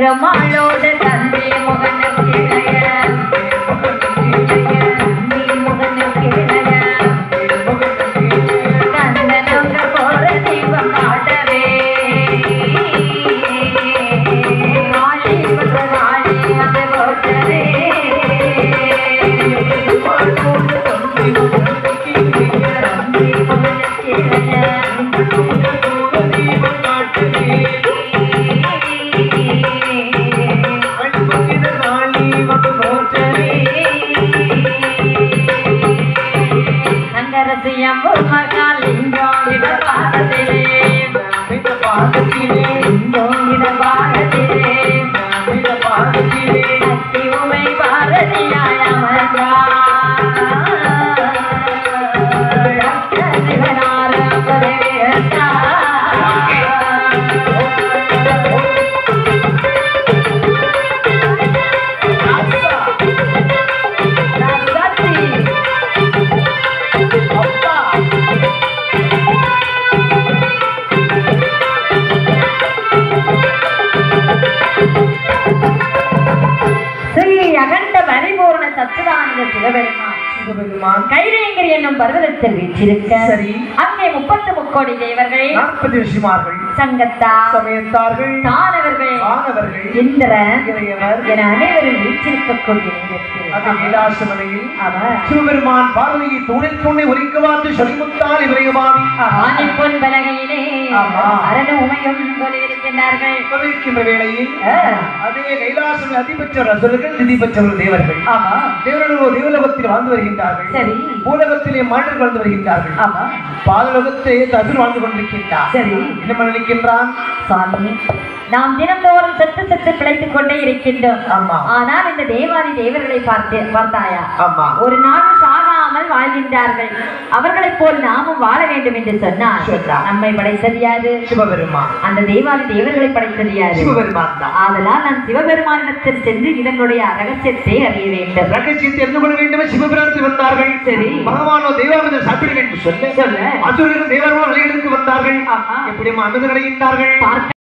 பெருமாளோட தந்தை முகனுக்கு தந்தை முகனுக்கு கந்தனங்க போற தீபம் காட்டவே நாளை வந்து போட்டவே கைரேங்கர் என்னும் பர்வதத்தில் வீற்றிருக்க அங்கே 30 முக்கோடி தேவர்கள் 40 ரிஷிமார்கள் சங்கத்தா சமயத்தார்கள் தானவர்கள் இந்திரன் என அனைவரும் வீற்றிருக்கக்கூடிய கைலாசமலையில் சிவபெருமான் பார்வதியை துணை ஒலிக்கவாத்து சொல்லிமுத்தால் இவரையமாவி ஆணி பொன் பலகையிலே அரணு உமையும் கொலிருக்கின்றார்கள் கொலிருக்கின்ற வேளையில் அதே கைலாசம் அதிபெற்ற ரசர்கள் நிதி பெற்றவர் தேவர்கள் தேவர்கள் தேவலோகத்தில் வாழ்ந்து வருகின்றார்கள் சரி பூலகத்திலே மனிதர்கள் வாழ்ந்து வருகின்றார்கள் பாலலோகத்தை அசுர் வாழ்ந்து கொண்டிருக்கின்றார் சரி என்ன நினைக்கின்றான் சுவாமி நாம் தினந்தோறும் செத்து பிழைத்துக் கொண்டே இருக்கின்றோம் ஆனால் இந்த தேவாதி தேவர்களை பார்த்தாயா ஒரு நாள் சாகாமல் வாழ்கின்றார்கள் அவர்களைப் போல் நாமும் வாழ வேண்டும் என்று சொன்னார் நம்மை படைத்தது யாரு சிவபெருமான் அந்த தேவாதி தேவர்களை படைத்தது யாரு சிவபெருமான் ஆதலால் நான் சிவபெருமானிடத்தில் சென்று இதனுடைய ரகசியத்தை அறிய வேண்டும் ரகசியத்தை அறிந்து கொள்ள வேண்டும் சிவபெருமானத்தில் வந்தார்கள் சரி பகவானோ தேவாமித சாப்பிட வேண்டும் சொல்ல அசுரர்கள் தேவர்கள் வந்தார்கள் எப்படியும் அமிர்தம் அடைகின்றார்கள்